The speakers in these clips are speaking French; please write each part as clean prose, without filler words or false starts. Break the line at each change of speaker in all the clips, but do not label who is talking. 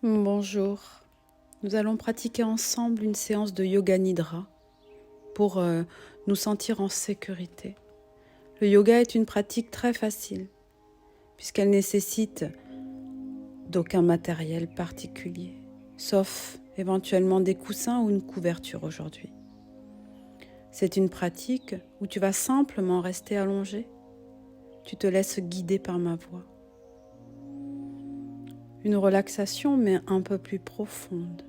Bonjour, nous allons pratiquer ensemble une séance de Yoga Nidra pour nous sentir en sécurité. Le yoga est une pratique très facile puisqu'elle nécessite d'aucun matériel particulier, sauf éventuellement des coussins ou une couverture aujourd'hui. C'est une pratique où tu vas simplement rester allongé, tu te laisses guider par ma voix. Une relaxation mais un peu plus profonde,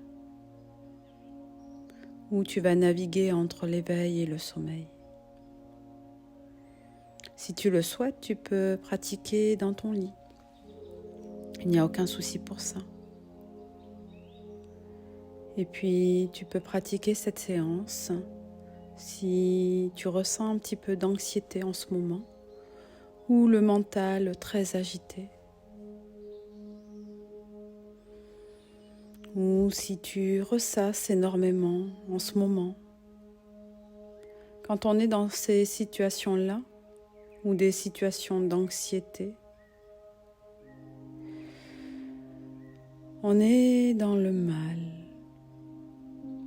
où tu vas naviguer entre l'éveil et le sommeil. Si tu le souhaites, tu peux pratiquer dans ton lit. Il n'y a aucun souci pour ça. Et puis, tu peux pratiquer cette séance si tu ressens un petit peu d'anxiété en ce moment ou le mental très agité. Ou si tu ressasses énormément en ce moment. Quand on est dans ces situations-là, ou des situations d'anxiété, on est dans le mal.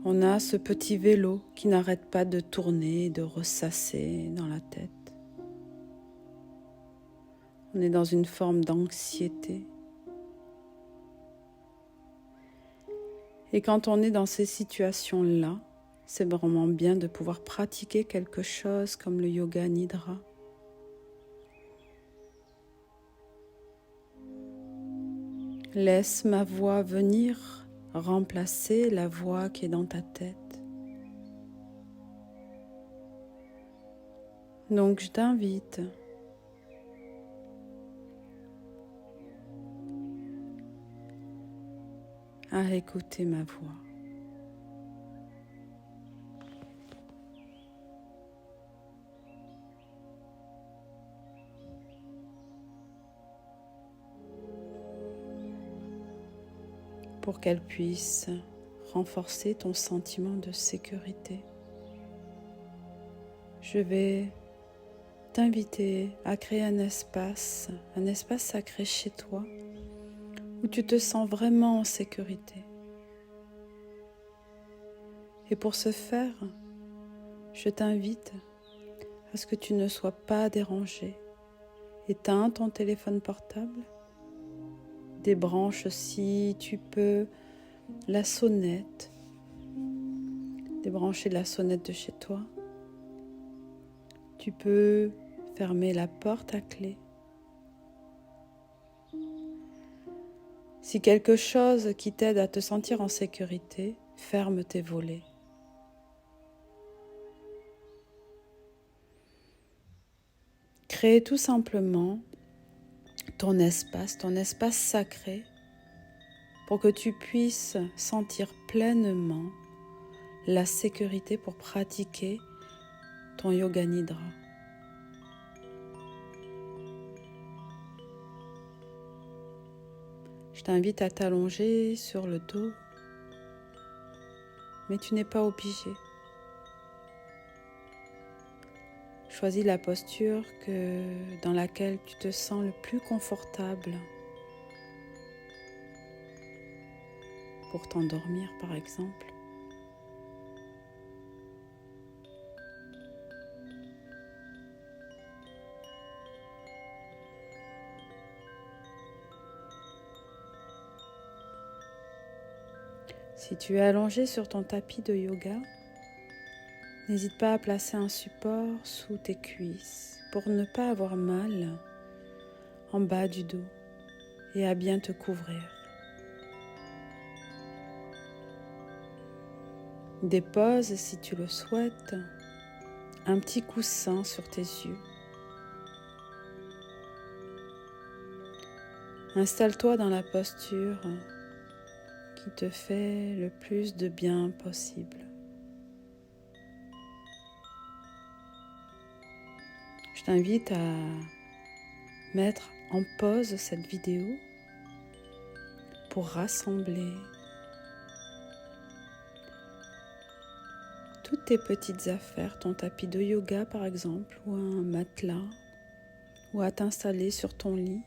On a ce petit vélo qui n'arrête pas de tourner et de ressasser dans la tête. On est dans une forme d'anxiété. Et quand on est dans ces situations-là, c'est vraiment bien de pouvoir pratiquer quelque chose comme le Yoga Nidra. Laisse ma voix venir remplacer la voix qui est dans ta tête. Donc je t'invite à écouter ma voix. Pour qu'elle puisse renforcer ton sentiment de sécurité. Je vais t'inviter à créer un espace sacré chez toi, où tu te sens vraiment en sécurité. Et pour ce faire, je t'invite à ce que tu ne sois pas dérangé. Éteins ton téléphone portable, débranche si tu peux la sonnette, débrancher la sonnette de chez toi. Tu peux fermer la porte à clé. Si quelque chose qui t'aide à te sentir en sécurité, ferme tes volets. Crée tout simplement ton espace sacré pour que tu puisses sentir pleinement la sécurité pour pratiquer ton Yoga Nidra. Je t'invite à t'allonger sur le dos, mais tu n'es pas obligé. Choisis la posture dans laquelle tu te sens le plus confortable pour t'endormir par exemple. Si tu es allongé sur ton tapis de yoga, n'hésite pas à placer un support sous tes cuisses pour ne pas avoir mal en bas du dos et à bien te couvrir. Dépose, si tu le souhaites, un petit coussin sur tes yeux. Installe-toi dans la posture qui te fait le plus de bien possible. Je t'invite à mettre en pause cette vidéo pour rassembler toutes tes petites affaires, ton tapis de yoga par exemple, ou un matelas, ou à t'installer sur ton lit.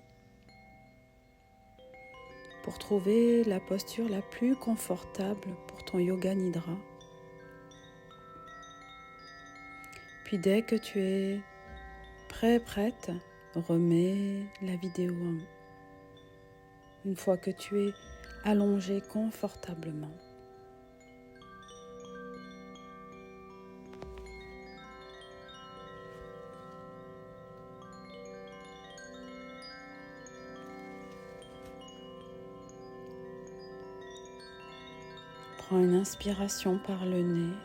pour trouver la posture la plus confortable pour ton Yoga Nidra. Puis dès que tu es prête, remets la vidéo une fois que tu es allongé confortablement. Prends une inspiration par le nez,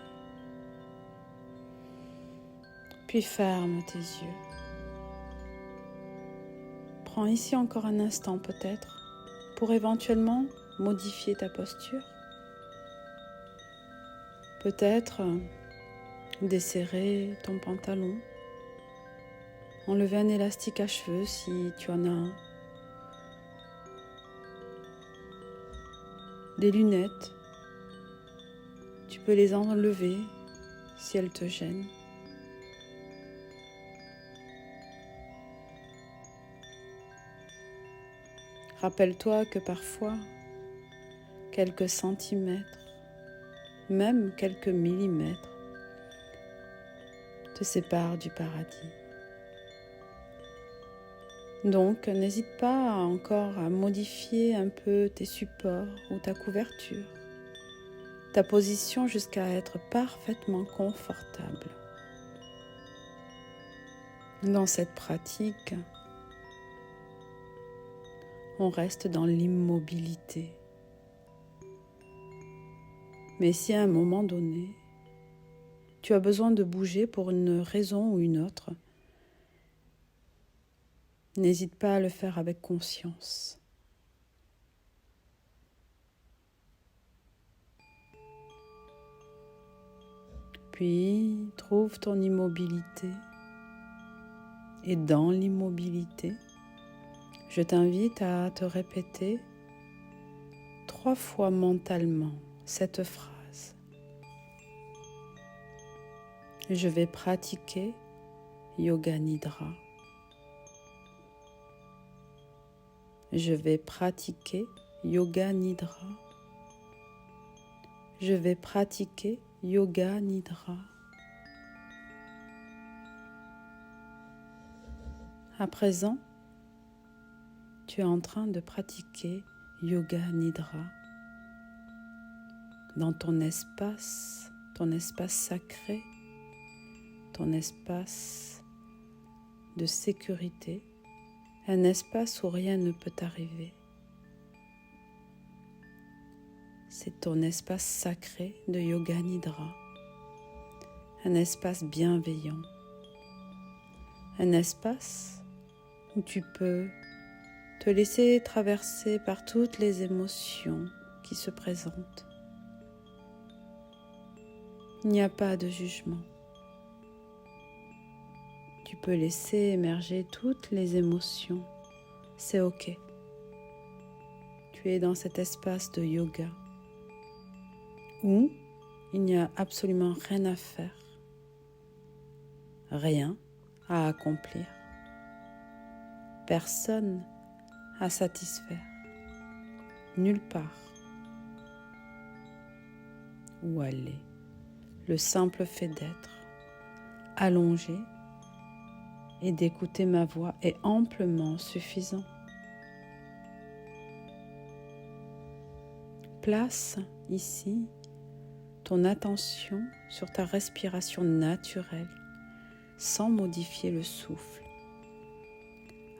puis ferme tes yeux. Prends ici encore un instant peut-être pour éventuellement modifier ta posture. Peut-être desserrer ton pantalon, enlever un élastique à cheveux si tu en as un, des lunettes. Tu peux les enlever si elles te gênent. Rappelle-toi que parfois, quelques centimètres, même quelques millimètres, te séparent du paradis. Donc, n'hésite pas encore à modifier un peu tes supports ou ta couverture, ta position jusqu'à être parfaitement confortable. Dans cette pratique, on reste dans l'immobilité. Mais si à un moment donné, tu as besoin de bouger pour une raison ou une autre, n'hésite pas à le faire avec conscience. Puis, trouve ton immobilité. Et dans l'immobilité, je t'invite à te répéter 3 fois mentalement cette phrase. Je vais pratiquer Yoga Nidra. Je vais pratiquer Yoga Nidra. Je vais pratiquer Yoga Nidra. À présent, tu es en train de pratiquer Yoga Nidra dans ton espace sacré, ton espace de sécurité, un espace où rien ne peut t'arriver. C'est ton espace sacré de Yoga Nidra, un espace bienveillant, un espace où tu peux te laisser traverser par toutes les émotions qui se présentent. Il n'y a pas de jugement. Tu peux laisser émerger toutes les émotions. C'est ok. Tu es dans cet espace de yoga où il n'y a absolument rien à faire, rien à accomplir, personne à satisfaire, nulle part où aller. Le simple fait d'être allongé et d'écouter ma voix est amplement suffisant. Place ici ton attention sur ta respiration naturelle sans modifier le souffle.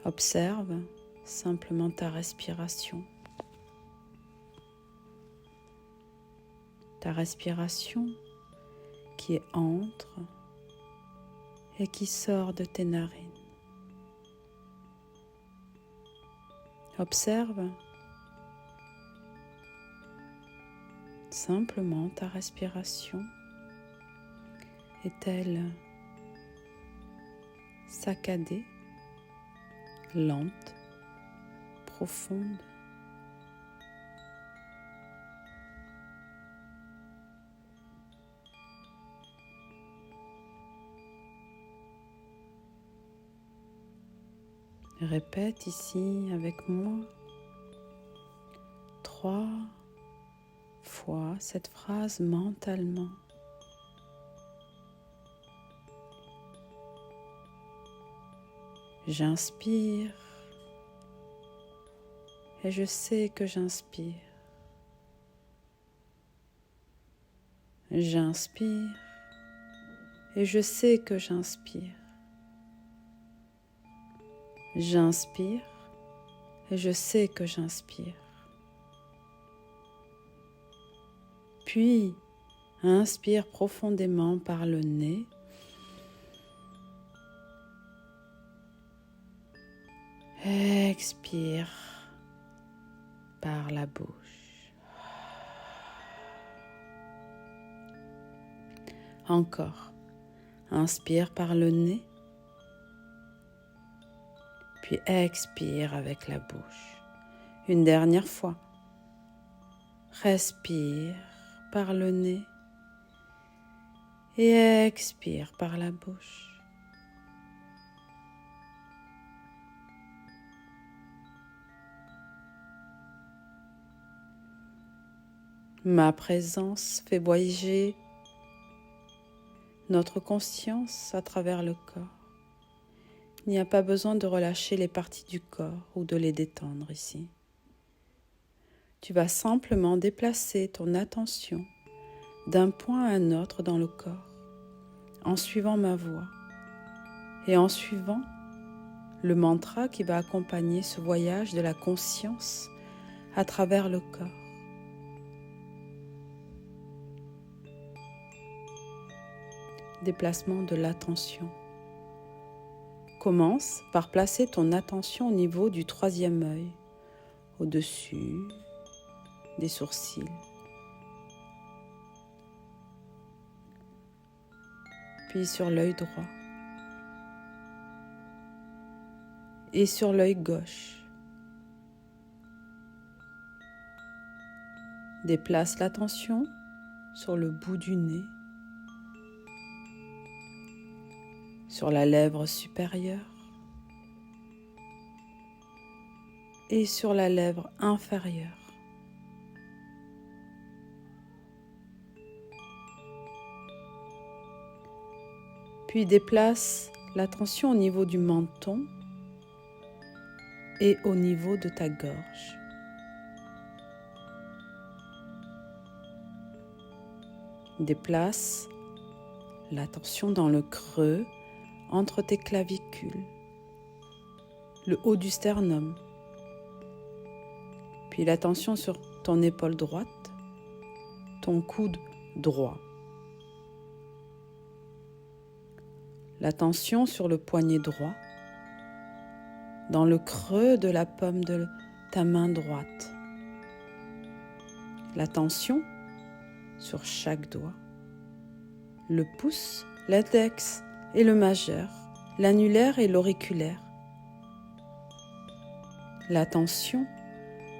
Observe simplement ta respiration. Ta respiration qui entre et qui sort de tes narines. Observe simplement ta respiration. Est-elle saccadée, lente, profonde? Répète ici avec moi. 3 fois cette phrase mentalement. J'inspire et je sais que j'inspire. J'inspire et je sais que j'inspire. J'inspire et je sais que j'inspire. Puis, inspire profondément par le nez. Expire par la bouche. Encore. Inspire par le nez. Puis expire avec la bouche. Une dernière fois. Respire par le nez et expire par la bouche. Ma présence fait voyager notre conscience à travers le corps. Il n'y a pas besoin de relâcher les parties du corps ou de les détendre ici. Tu vas simplement déplacer ton attention d'un point à un autre dans le corps, en suivant ma voix et en suivant le mantra qui va accompagner ce voyage de la conscience à travers le corps. Déplacement de l'attention. Commence par placer ton attention au niveau du troisième œil, au-dessus des sourcils. Puis sur l'œil droit et sur l'œil gauche. Déplace l'attention sur le bout du nez, sur la lèvre supérieure et sur la lèvre inférieure. Puis déplace l'attention au niveau du menton et au niveau de ta gorge. Déplace l'attention dans le creux entre tes clavicules, le haut du sternum. Puis l'attention sur ton épaule droite, ton coude droit. L'attention sur le poignet droit, dans le creux de la paume de ta main droite. L'attention sur chaque doigt, le pouce, l'index et le majeur, l'annulaire et l'auriculaire. L'attention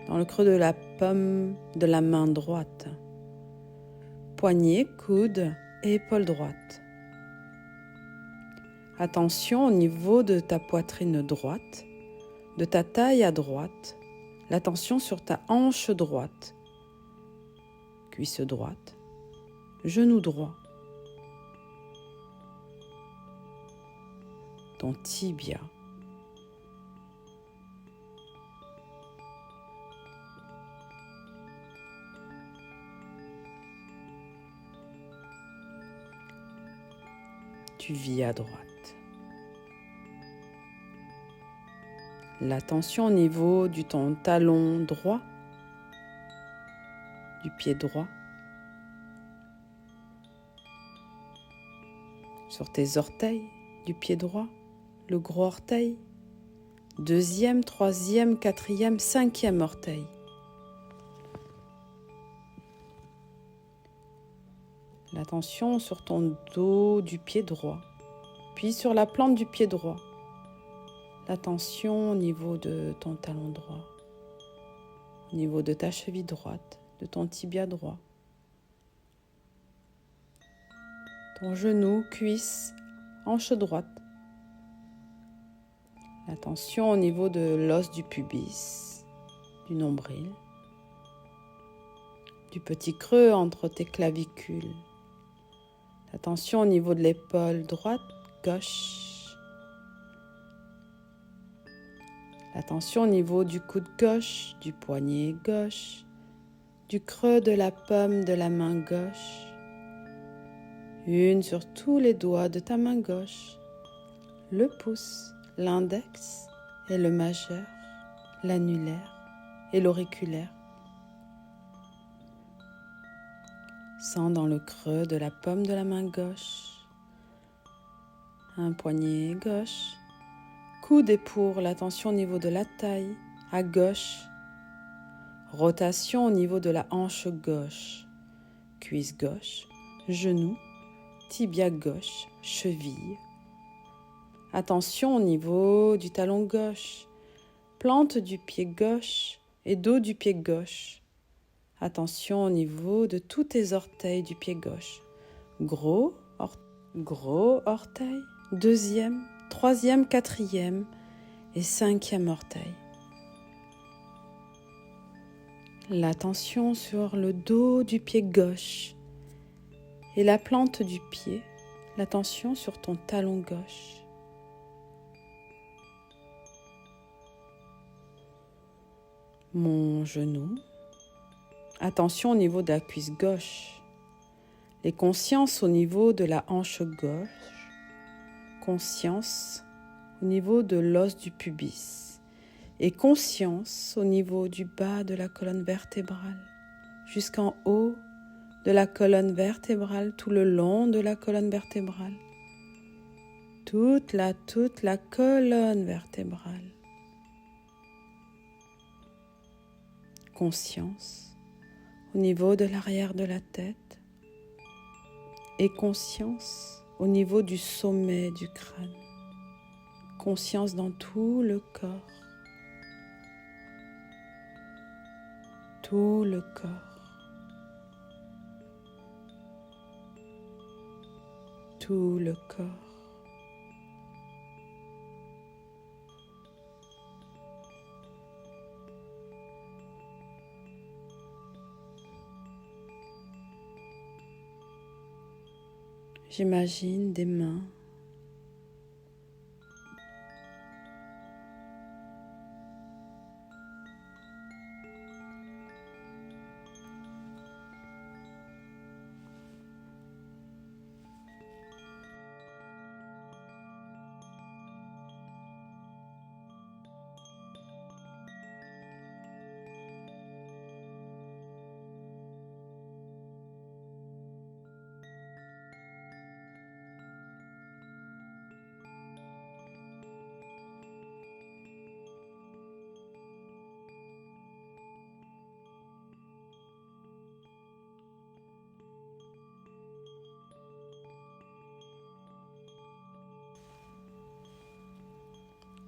dans le creux de la paume de la main droite, poignet, coude et épaule droite. Attention au niveau de ta poitrine droite, de ta taille à droite, l'attention sur ta hanche droite, cuisse droite, genou droit, ton tibia, tu vis à droite. L'attention au niveau de ton talon droit, du pied droit, sur tes orteils du pied droit, le gros orteil, deuxième, troisième, quatrième, cinquième orteil. L'attention sur ton dos du pied droit, puis sur la plante du pied droit. L'attention au niveau de ton talon droit, au niveau de ta cheville droite, de ton tibia droit, ton genou, cuisse, hanche droite. L'attention au niveau de l'os du pubis, du nombril, du petit creux entre tes clavicules. La tension au niveau de l'épaule droite, gauche. La tension au niveau du coude gauche, du poignet gauche, du creux de la paume de la main gauche. Une sur tous les doigts de ta main gauche, le pouce, l'index et le majeur, l'annulaire et l'auriculaire. Sens dans le creux de la paume de la main gauche, un poignet gauche, coude et pour la tension au niveau de la taille, à gauche, rotation au niveau de la hanche gauche, cuisse gauche, genou, tibia gauche, cheville. Attention au niveau du talon gauche, plante du pied gauche et dos du pied gauche. Attention au niveau de tous tes orteils du pied gauche. Gros orteil, deuxième, troisième, quatrième et cinquième orteil. L'attention sur le dos du pied gauche et la plante du pied, l'attention sur ton talon gauche. Mon genou, attention au niveau de la cuisse gauche, les consciences au niveau de la hanche gauche, conscience au niveau de l'os du pubis et conscience au niveau du bas de la colonne vertébrale jusqu'en haut de la colonne vertébrale, tout le long de la colonne vertébrale, toute la colonne vertébrale. Conscience au niveau de l'arrière de la tête et conscience au niveau du sommet du crâne. Conscience dans tout le corps. Tout le corps. Tout le corps. J'imagine des mains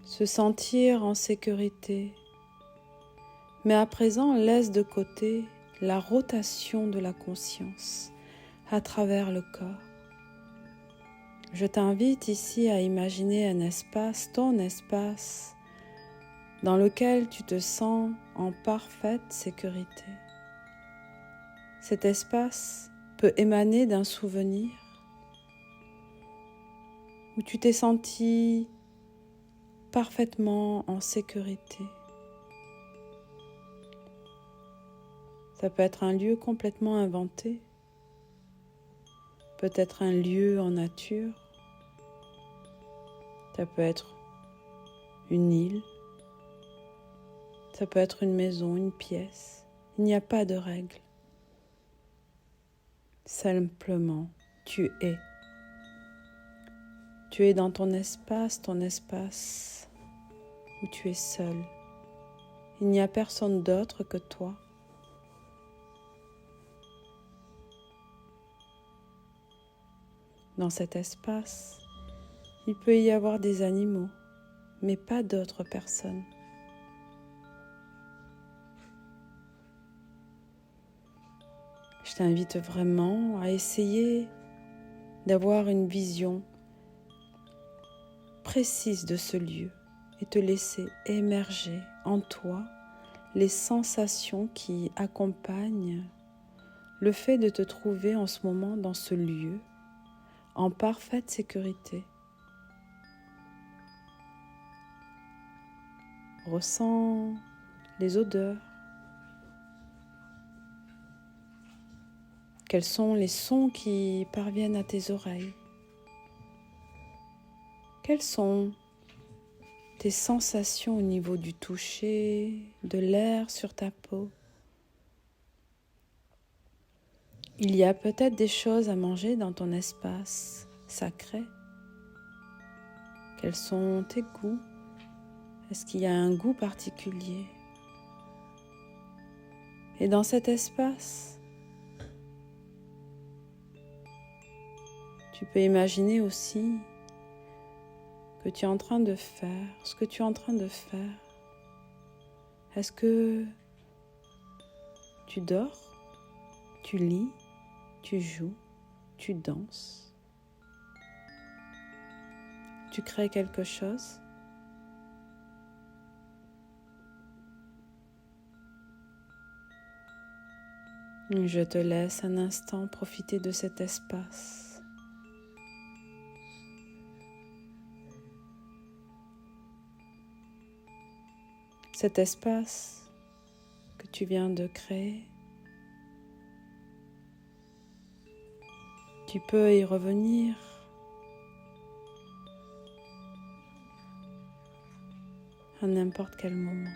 se sentir en sécurité. Mais à présent, laisse de côté la rotation de la conscience à travers le corps. Je t'invite ici à imaginer un espace, ton espace, dans lequel tu te sens en parfaite sécurité. Cet espace peut émaner d'un souvenir où tu t'es senti parfaitement en sécurité. Ça peut être un lieu complètement inventé, peut-être un lieu en nature, ça peut être une île, ça peut être une maison, une pièce. Il n'y a pas de règle. Simplement, tu es. Tu es dans ton espace où tu es seul. Il n'y a personne d'autre que toi. Dans cet espace, il peut y avoir des animaux, mais pas d'autres personnes. Je t'invite vraiment à essayer d'avoir une vision précise de ce lieu et te laisser émerger en toi les sensations qui accompagnent le fait de te trouver en ce moment dans ce lieu, en parfaite sécurité. Ressens les odeurs. Quels sont les sons qui parviennent à tes oreilles? Quelles sont tes sensations au niveau du toucher, de l'air sur ta peau? Il y a peut-être des choses à manger dans ton espace sacré. Quels sont tes goûts? Est-ce qu'il y a un goût particulier? Et dans cet espace, tu peux imaginer aussi que tu es en train de faire, ce que tu es en train de faire. Est-ce que tu dors, tu lis, tu joues, tu danses, tu crées quelque chose? Je te laisse un instant profiter de cet espace. Cet espace que tu viens de créer, tu peux y revenir à n'importe quel moment.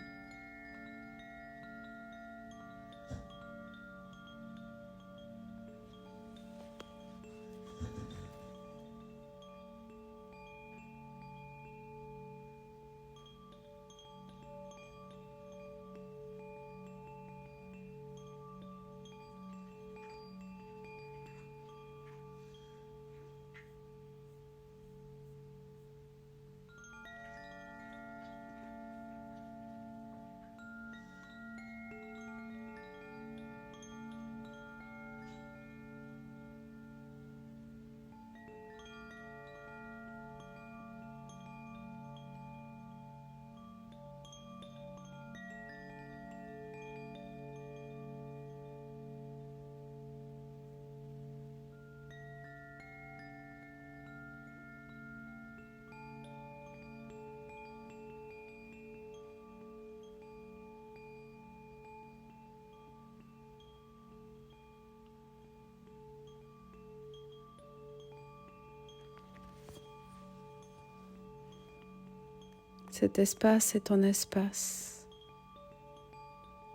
Cet espace est ton espace.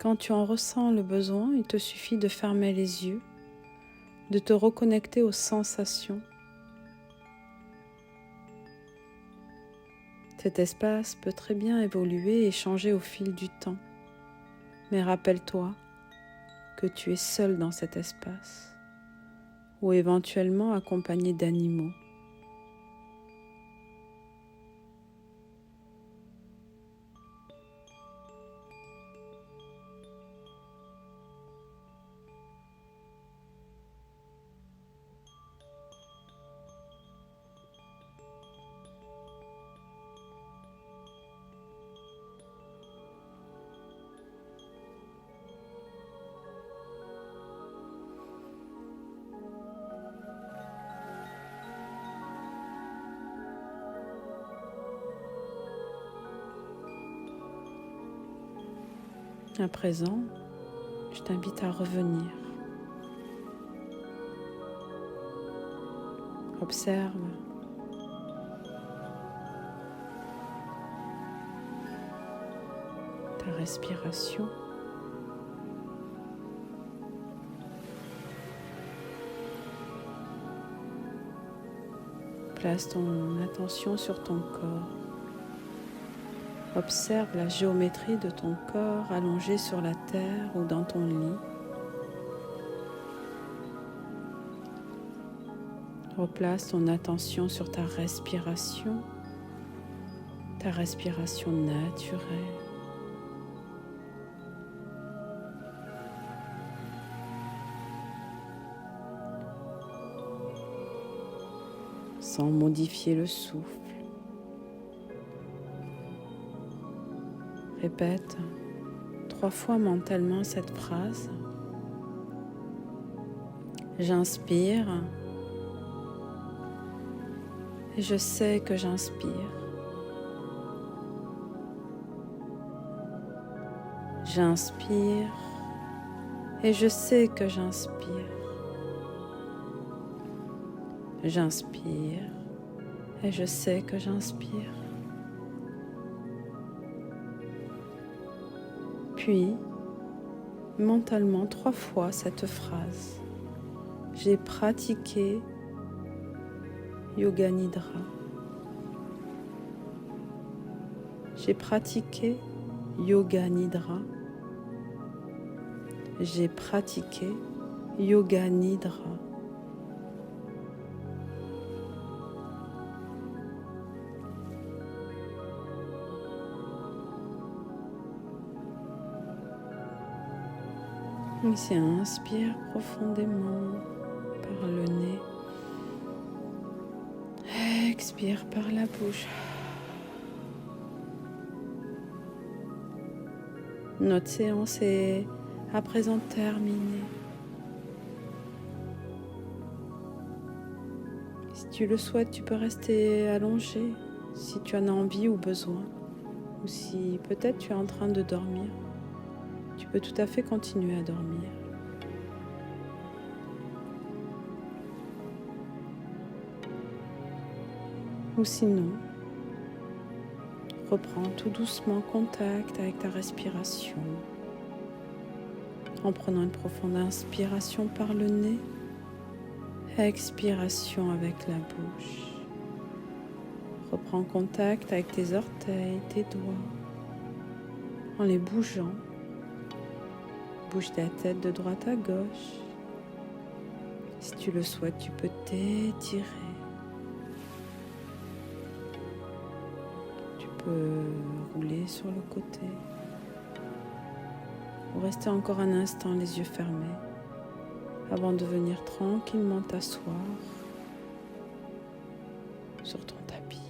Quand tu en ressens le besoin, il te suffit de fermer les yeux, de te reconnecter aux sensations. Cet espace peut très bien évoluer et changer au fil du temps. Mais rappelle-toi que tu es seul dans cet espace, ou éventuellement accompagné d'animaux. À présent, je t'invite à revenir. Observe ta respiration. Place ton attention sur ton corps. Observe la géométrie de ton corps allongé sur la terre ou dans ton lit. Replace ton attention sur ta respiration naturelle. Sans modifier le souffle. Répète 3 fois mentalement cette phrase. J'inspire et je sais que j'inspire. J'inspire et je sais que j'inspire. J'inspire et je sais que j'inspire. Puis, mentalement 3 fois cette phrase. J'ai pratiqué Yoga Nidra. J'ai pratiqué Yoga Nidra. J'ai pratiqué Yoga Nidra. Ici, inspire profondément par le nez. Expire par la bouche. Notre séance est à présent terminée. Si tu le souhaites, tu peux rester allongé si tu en as envie ou besoin. Ou si peut-être tu es en train de dormir, tu peux tout à fait continuer à dormir. Ou sinon, reprends tout doucement contact avec ta respiration en prenant une profonde inspiration par le nez, expiration avec la bouche. Reprends contact avec tes orteils, tes doigts, en les bougeant. Bouge ta tête de droite à gauche. Si tu le souhaites, tu peux t'étirer. Tu peux rouler sur le côté. Ou rester encore un instant les yeux fermés avant de venir tranquillement t'asseoir sur ton tapis.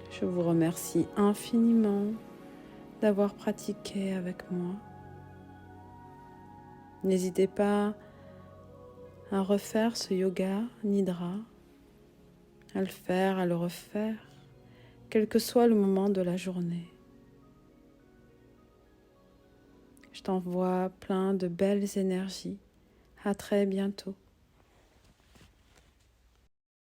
Je vous remercie infiniment d'avoir pratiqué avec moi. N'hésitez pas à refaire ce yoga nidra, à le faire, à le refaire, quel que soit le moment de la journée. Je t'envoie plein de belles énergies. À très bientôt.